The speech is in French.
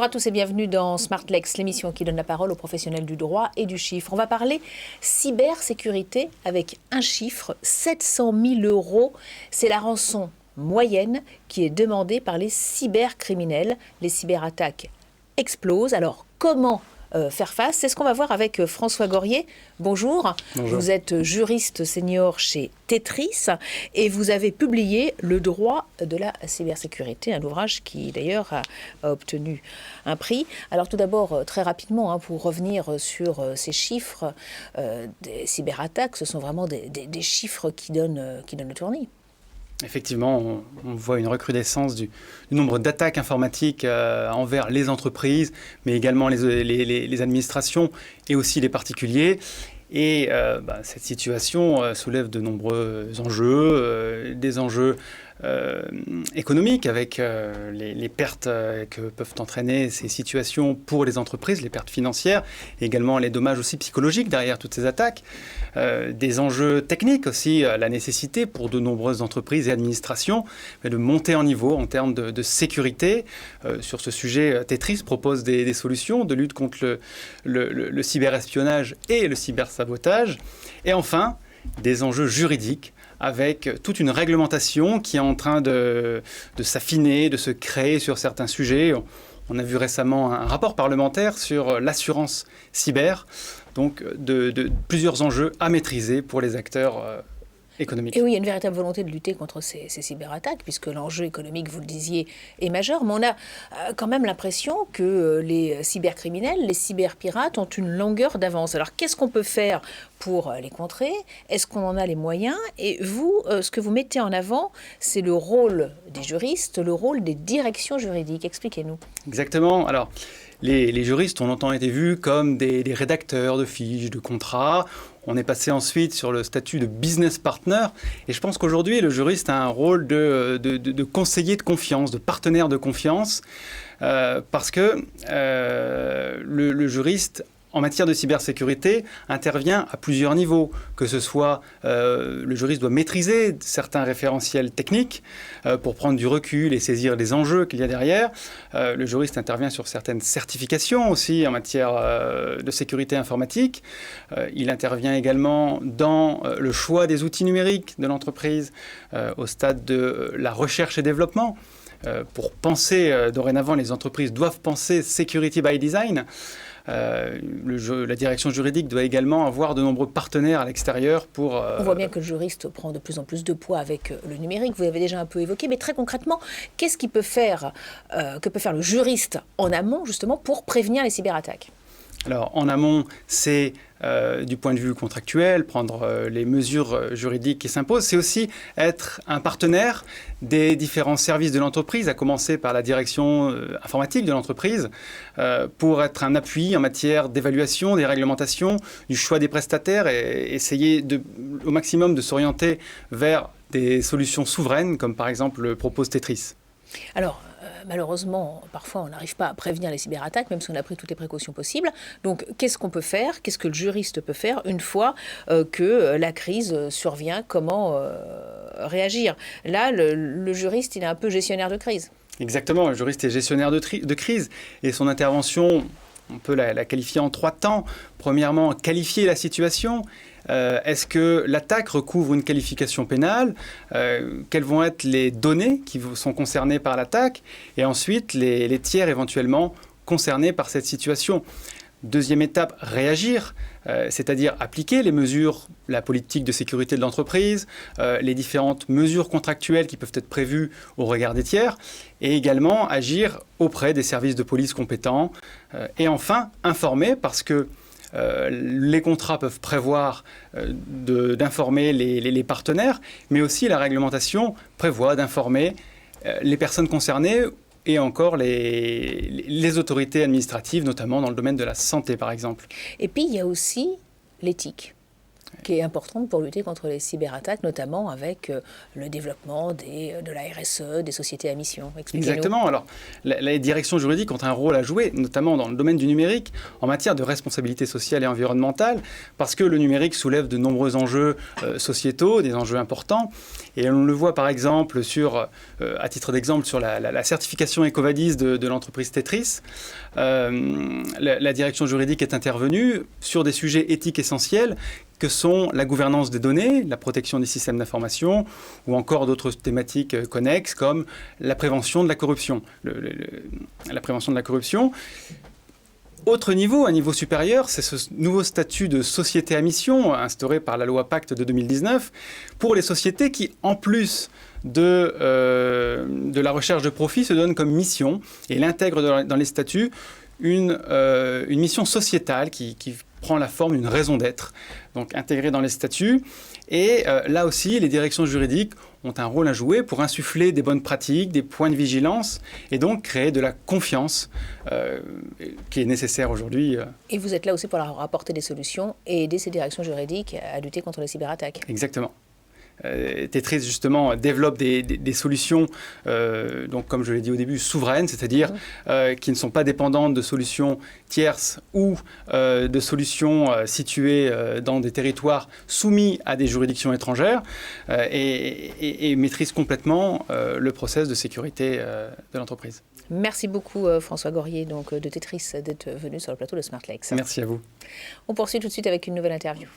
Bonjour à tous et bienvenue dans Smartlex, l'émission qui donne la parole aux professionnels du droit et du chiffre. On va parler cybersécurité avec un chiffre, 700 000 €. C'est la rançon moyenne qui est demandée par les cybercriminels. Les cyberattaques explosent. Alors comment faire face? C'est ce qu'on va voir avec François Gorier. Bonjour. Bonjour. Vous êtes juriste senior chez Tetris et vous avez publié Le droit de la cybersécurité, un ouvrage qui d'ailleurs a obtenu un prix. Alors tout d'abord, très rapidement, pour revenir sur ces chiffres des cyberattaques, ce sont vraiment des chiffres qui donnent le tournis. Effectivement, on voit une recrudescence du nombre d'attaques informatiques envers les entreprises, mais également les administrations et aussi les particuliers. Et cette situation soulève de nombreux enjeux, des enjeux économiques avec les pertes que peuvent entraîner ces situations pour les entreprises, les pertes financières, et également les dommages aussi psychologiques derrière toutes ces attaques. Des enjeux techniques aussi, la nécessité pour de nombreuses entreprises et administrations de monter en niveau en termes de sécurité. Sur ce sujet, Tetris propose des solutions de lutte contre le cyberespionnage et le cybersabotage. Et enfin, des enjeux juridiques avec toute une réglementation qui est en train de s'affiner, de se créer sur certains sujets. On a vu récemment un rapport parlementaire sur l'assurance cyber, donc de plusieurs enjeux à maîtriser pour les acteurs économiques. Et oui, il y a une véritable volonté de lutter contre ces cyberattaques, puisque l'enjeu économique, vous le disiez, est majeur. Mais on a quand même l'impression que les cybercriminels, les cyberpirates ont une longueur d'avance. Alors qu'est-ce qu'on peut faire pour les contrer? Est-ce qu'on en a les moyens? Et vous, ce que vous mettez en avant, c'est le rôle des juristes, le rôle des directions juridiques. Expliquez-nous. Exactement. Alors, les juristes ont longtemps été vus comme des rédacteurs de fiches, de contrats. On est passé ensuite sur le statut de business partner. Et je pense qu'aujourd'hui, le juriste a un rôle de conseiller de confiance, de partenaire de confiance, parce que le juriste, en matière de cybersécurité, intervient à plusieurs niveaux, que ce soit le juriste doit maîtriser certains référentiels techniques pour prendre du recul et saisir les enjeux qu'il y a derrière. Le juriste intervient sur certaines certifications aussi en matière de sécurité informatique. Il intervient également dans le choix des outils numériques de l'entreprise au stade de la recherche et développement. Pour penser, dorénavant, les entreprises doivent penser security by design. La direction juridique doit également avoir de nombreux partenaires à l'extérieur pour... On voit bien que le juriste prend de plus en plus de poids avec le numérique, vous l'avez déjà un peu évoqué, mais très concrètement, qu'est-ce que peut faire le juriste en amont justement pour prévenir les cyberattaques? Alors, en amont, c'est du point de vue contractuel, prendre les mesures juridiques qui s'imposent. C'est aussi être un partenaire des différents services de l'entreprise, à commencer par la direction informatique de l'entreprise, pour être un appui en matière d'évaluation des réglementations, du choix des prestataires et essayer au maximum de s'orienter vers des solutions souveraines, comme par exemple le propose Tetris. Alors, malheureusement, parfois, on n'arrive pas à prévenir les cyberattaques, même si on a pris toutes les précautions possibles. Donc, qu'est-ce qu'on peut faire? Qu'est-ce que le juriste peut faire une fois que la crise survient? Comment réagir? Là, le juriste, il est un peu gestionnaire de crise. Exactement, le juriste est gestionnaire de crise. Et son intervention, on peut la qualifier en 3 temps. Premièrement, qualifier la situation. Est-ce que l'attaque recouvre une qualification pénale? Quelles vont être les données qui sont concernées par l'attaque? Et ensuite, les tiers éventuellement concernés par cette situation. Deuxième étape, réagir, c'est-à-dire appliquer les mesures, la politique de sécurité de l'entreprise, les différentes mesures contractuelles qui peuvent être prévues au regard des tiers, et également agir auprès des services de police compétents. Et enfin, informer, parce que les contrats peuvent prévoir d'informer les partenaires, mais aussi la réglementation prévoit d'informer les personnes concernées et encore les autorités administratives, notamment dans le domaine de la santé, par exemple. Et puis, il y a aussi l'éthique. qui est importante pour lutter contre les cyberattaques, notamment avec le développement de la RSE, des sociétés à mission. Exactement. Alors, les directions juridiques ont un rôle à jouer, notamment dans le domaine du numérique, en matière de responsabilité sociale et environnementale, parce que le numérique soulève de nombreux enjeux sociétaux, des enjeux importants. Et on le voit par exemple à titre d'exemple, sur la certification EcoVadis de l'entreprise Tetris. La direction juridique est intervenue sur des sujets éthiques essentiels que sont la gouvernance des données, la protection des systèmes d'information, ou encore d'autres thématiques connexes comme la prévention de la corruption. La prévention de la corruption. Autre niveau, un niveau supérieur, c'est ce nouveau statut de société à mission instauré par la loi Pacte de 2019 pour les sociétés qui, en plus de la recherche de profit, se donnent comme mission et l'intègrent dans les statuts une mission sociétale qui prend la forme d'une raison d'être, donc intégrée dans les statuts. Et là aussi, les directions juridiques ont un rôle à jouer pour insuffler des bonnes pratiques, des points de vigilance, et donc créer de la confiance qui est nécessaire aujourd'hui. Et vous êtes là aussi pour leur apporter des solutions et aider ces directions juridiques à lutter contre les cyberattaques. Exactement. Tetris, justement, développe des solutions, donc, comme je l'ai dit au début, souveraines, c'est-à-dire qui ne sont pas dépendantes de solutions tierces ou de solutions situées dans des territoires soumis à des juridictions étrangères et maîtrisent complètement le process de sécurité de l'entreprise. Merci beaucoup François Gorier donc, de Tetris d'être venu sur le plateau de Smart Lakes. Merci à vous. On poursuit tout de suite avec une nouvelle interview.